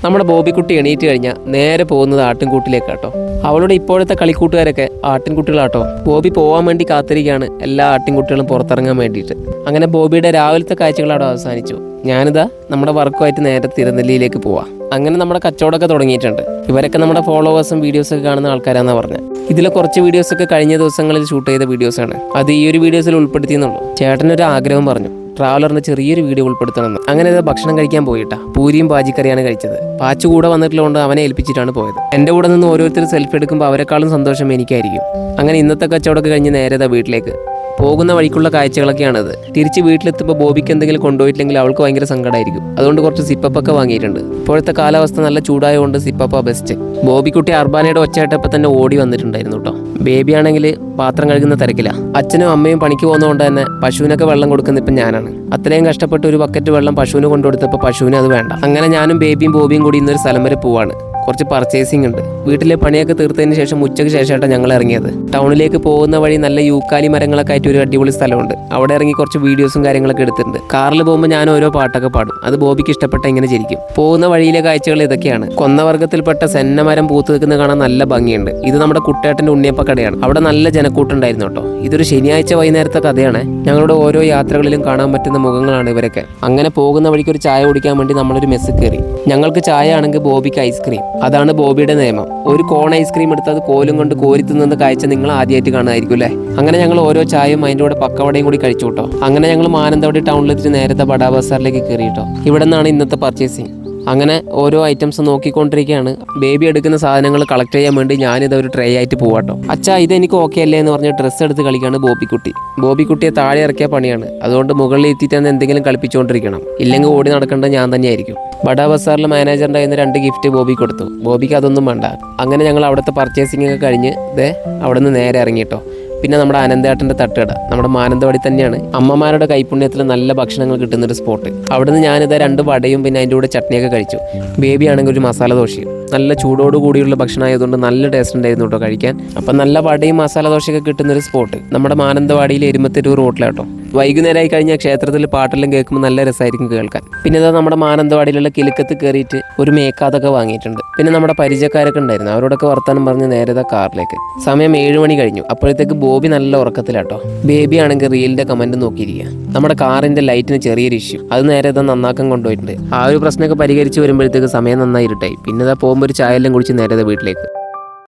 നമ്മുടെ ബോബിക്കുട്ടി എണീറ്റ് കഴിഞ്ഞാൽ നേരെ പോകുന്നത് ആട്ടിൻകൂട്ടിലേക്കാട്ടോ. അവളുടെ ഇപ്പോഴത്തെ കളിക്കൂട്ടുകാരൊക്കെ ആട്ടിൻകുട്ടികളാട്ടോ. ബോബി പോകാൻ വേണ്ടി കാത്തിരിക്കുകയാണ് എല്ലാ ആട്ടിൻകുട്ടികളും പുറത്തിറങ്ങാൻ വേണ്ടിയിട്ട്. അങ്ങനെ ബോബിയുടെ രാവിലത്തെ കാഴ്ചകൾ അവിടെ അവസാനിച്ചു. ഞാനിതാ നമ്മുടെ വർക്കുമായിട്ട് നേരെ തിരുനെല്ലിയിലേക്ക് പോവാം. അങ്ങനെ നമ്മുടെ കച്ചവടമൊക്കെ തുടങ്ങിയിട്ടുണ്ട്. ഇവരൊക്കെ നമ്മുടെ ഫോളോവേഴ്സും വീഡിയോസൊക്കെ കാണുന്ന ആൾക്കാരാണെന്നാണ് പറഞ്ഞത്. ഇതിലെ കുറച്ച് വീഡിയോസൊക്കെ കഴിഞ്ഞ ദിവസങ്ങളിൽ ഷൂട്ട് ചെയ്ത വീഡിയോസാണ്. അത് ഈ ഒരു വീഡിയോസിൽ ഉൾപ്പെടുത്തിയെന്നുള്ളൂ. ചേട്ടനൊരു ആഗ്രഹം പറഞ്ഞു, ട്രാവലറിന് ചെറിയൊരു വീഡിയോ ഉൾപ്പെടുത്തണമെന്ന്. അങ്ങനെ ഇത് ഭക്ഷണം കഴിക്കാൻ പോയിട്ടാ. പൂരിയും പാജിക്കറിയാണ് കഴിച്ചത്. പാച്ചു കൂടെ വന്നിട്ടുള്ളതുകൊണ്ട് അവനെ ഏൽപ്പിച്ചിട്ടാണ് പോയത്. എൻ്റെ കൂടെ നിന്ന് ഓരോരുത്തർ സെൽഫി എടുക്കുമ്പോൾ അവരെക്കാളും സന്തോഷം എനിക്കായിരിക്കും. അങ്ങനെ ഇന്നത്തെ കച്ചവടമൊക്കെ കഴിഞ്ഞ് നേരെ വീട്ടിലേക്ക് പോകുന്ന വഴിക്കുള്ള കാഴ്ചകളൊക്കെയാണത്. തിരിച്ച് വീട്ടിലെത്തുമ്പോൾ ബോബിക്ക് എന്തെങ്കിലും കൊണ്ടുപോയിട്ടില്ലെങ്കിൽ അവൾക്ക് ഭയങ്കര സങ്കടമായിരിക്കും. അതുകൊണ്ട് കുറച്ച് സിപ്പപ്പൊക്കെ വാങ്ങിയിട്ടുണ്ട്. ഇപ്പോഴത്തെ കാലാവസ്ഥ നല്ല ചൂടായതുകൊണ്ട് സിപ്പപ്പ ബെസ്റ്റ്. ബോബിക്കുട്ടി അർബാനയുടെ ഒച്ചയായിട്ടപ്പോൾ തന്നെ ഓടി വന്നിട്ടുണ്ടായിരുന്നു കേട്ടോ. ബേബി ആണെങ്കിൽ പാത്രം കഴുകുന്ന തിരക്കില്ല. അച്ഛനും അമ്മയും പണിക്ക് പോകുന്നതുകൊണ്ട് തന്നെ പശുവിനൊക്കെ വെള്ളം കൊടുക്കുന്ന ഇപ്പം ഞാനാണ്. അത്രയും കഷ്ടപ്പെട്ട് ഒരു ബക്കറ്റ് വെള്ളം പശുവിന് കൊണ്ടുകൊടുത്തപ്പോൾ പശുവിന് അത് വേണ്ട. അങ്ങനെ ഞാനും ബേബിയും ബോബിയും കൂടി ഇന്നൊരു സ്ഥലം വരെ പോവാണ്. കുറച്ച് പർച്ചേസിംഗ് ഉണ്ട്. വീട്ടിലെ പണിയൊക്കെ തീർത്തതിന് ശേഷം ഉച്ചയ്ക്ക് ശേഷമായിട്ടാണ് ഞങ്ങൾ ഇറങ്ങിയത്. ടൗണിലേക്ക് പോകുന്ന വഴി നല്ല യൂക്കാലി മരങ്ങളൊക്കെ ആയിട്ട് ഒരു അടിപൊളി സ്ഥലമുണ്ട്. അവിടെ ഇറങ്ങി കുറച്ച് വീഡിയോസും കാര്യങ്ങളൊക്കെ എടുത്തിട്ടുണ്ട്. കാറിൽ പോകുമ്പോൾ ഞാൻ ഓരോ പാട്ടൊക്കെ പാടും. അത് ബോബിക്ക് ഇഷ്ടപ്പെട്ട ഇങ്ങനെ ചിരിക്കും. പോകുന്ന വഴിയിലെ കാഴ്ചകൾ ഇതൊക്കെയാണ്. കൊന്നവർഗത്തിൽപ്പെട്ട സെന്നമരം പൂത്ത് നിൽക്കുന്ന കാണാൻ നല്ല ഭംഗിയുണ്ട്. ഇത് നമ്മുടെ കുട്ടേട്ടൻ്റെ ഉണ്ണിയപ്പ കടയാണ്. അവിടെ നല്ല ജനക്കൂട്ടുണ്ടായിരുന്നു കേട്ടോ. ഇതൊരു ശനിയാഴ്ച വൈകുന്നേരത്തെ കഥയാണ്. ഞങ്ങളുടെ ഓരോ യാത്രകളിലും കാണാൻ പറ്റുന്ന മുഖങ്ങളാണ് ഇവരൊക്കെ. അങ്ങനെ പോകുന്ന വഴിക്ക് ഒരു ചായ കുടിക്കാൻ വേണ്ടി നമ്മളൊരു മെസ്സ് കയറി. ഞങ്ങൾക്ക് ചായ ആണെങ്കിൽ ബോബിക്ക് ഐസ്ക്രീം. അതാണ് ബോബിയുടെ നിയമം. ഒരു കോൺ ഐസ്ക്രീം എടുത്ത് അത് കോലും കൊണ്ട് കോരി തിന്നുന്ന കാഴ്ച നിങ്ങൾ ആദ്യമായിട്ട് കാണുമായിരിക്കും അല്ലേ. അങ്ങനെ ഞങ്ങൾ ഓരോ ചായയും അതിൻ്റെ കൂടെ പക്കവടയും കൂടി കഴിച്ചു കേട്ടോ. അങ്ങനെ ഞങ്ങൾ മാനന്തവാടി ടൗണിലെത്തിച്ച് നേരത്തെ ബഡാ ബസാറിലേക്ക് കയറി കേട്ടോ. ഇവിടെ നിന്നാണ് ഇന്നത്തെ പർച്ചേസിങ്. അങ്ങനെ ഓരോ ഐറ്റംസ് നോക്കിക്കൊണ്ടിരിക്കുകയാണ്. ബേബി എടുക്കുന്ന സാധനങ്ങൾ കളക്ട് ചെയ്യാൻ വേണ്ടി ഞാനിത് ഒരു ട്രേ ആയിട്ട് പോവാട്ടോ. അച്ഛാ ഇതെനിക്ക് ഓക്കെ അല്ലേ എന്ന് പറഞ്ഞ് ഡ്രസ്സ് എടുത്ത് കളിക്കുകയാണ് ബോബിക്കുട്ടിയെ താഴെ ഇറക്കിയ പണിയാണ്. അതുകൊണ്ട് മുകളിൽ എത്തിയിട്ട് എന്തെങ്കിലും കളിപ്പിച്ചുകൊണ്ടിരിക്കണം. ഇല്ലെങ്കിൽ ഓടി നടക്കേണ്ടത് ഞാൻ തന്നെയായിരിക്കും. ബഡാ ബസാറിൽ മാനേജറിൻ്റെ കയ്യിൽ നിന്ന് 2 ഗിഫ്റ്റ് ബോബി കൊടുത്തു. ബോബിക്ക് അതൊന്നും വേണ്ട. അങ്ങനെ ഞങ്ങൾ അവിടുത്തെ പർച്ചേസിംഗ് ഒക്കെ കഴിഞ്ഞ് അവിടെ നിന്ന് നേരെ ഇറങ്ങിയിട്ടോ. പിന്നെ നമ്മുടെ അനന്തേട്ടൻ്റെ തട്ടുകട നമ്മുടെ മാനന്തവാടി തന്നെയാണ്. അമ്മമാരുടെ കൈപുണ്യത്തിൽ നല്ല ഭക്ഷണങ്ങൾ കിട്ടുന്നൊരു സ്പോട്ട്. അവിടെ നിന്ന് ഞാനിത് 2 വടയും പിന്നെ അതിൻ്റെ കൂടെ ചട്നിയൊക്കെ കഴിച്ചു. ബേബി ആണെങ്കിൽ ഒരു മസാല ദോശയും. നല്ല ചൂടോട് കൂടിയുള്ള ഭക്ഷണം ആയതുകൊണ്ട് നല്ല ടേസ്റ്റ് ഉണ്ടായിരുന്നു കേട്ടോ കഴിക്കാൻ. അപ്പം നല്ല വടയും മസാല ദോശയൊക്കെ കിട്ടുന്നൊരു സ്പോട്ട് നമ്മുടെ മാനന്തവാടിയിൽ എരുമത്തെരൂർ റോട്ടിലാട്ടോ. വൈകുന്നേരമായി കഴിഞ്ഞാൽ ക്ഷേത്രത്തിൽ പാട്ടെല്ലാം കേൾക്കുമ്പോൾ നല്ല രസമായിരിക്കും കേൾക്കാൻ. പിന്നെ ഇതാ നമ്മുടെ മാനന്തവാടിയിലുള്ള കിലുക്കത്ത് കയറിയിട്ട് ഒരു മേക്കാതൊക്കെ വാങ്ങിയിട്ടുണ്ട്. പിന്നെ നമ്മുടെ പരിചയക്കാരൊക്കെ ഉണ്ടായിരുന്നു. അവരോടൊക്കെ വർത്താനം പറഞ്ഞ് നേരെ കാറിലേക്ക്. സമയം 7 മണി കഴിഞ്ഞു. അപ്പോഴത്തേക്ക് ബോബി നല്ല ഉറക്കത്തിലാട്ടോ. ബേബി ആണെങ്കിൽ റീലിന്റെ കമന്റ് നോക്കിയിരിക്കുക. നമ്മുടെ കാറിന്റെ ലൈറ്റിന് ചെറിയൊരു ഇഷ്യൂ. അത് നേരെ നന്നാക്കാൻ കൊണ്ടുപോയിട്ടുണ്ട്. ആ ഒരു പ്രശ്നമൊക്കെ പരിഹരിച്ച് വരുമ്പോഴത്തേക്ക് സമയം നന്നായി ഇരുട്ടായി. പിന്നെ പോകുമ്പോൾ ഒരു ചായ എല്ലാം കുടിച്ച് നേരെ വീട്ടിലേക്ക്.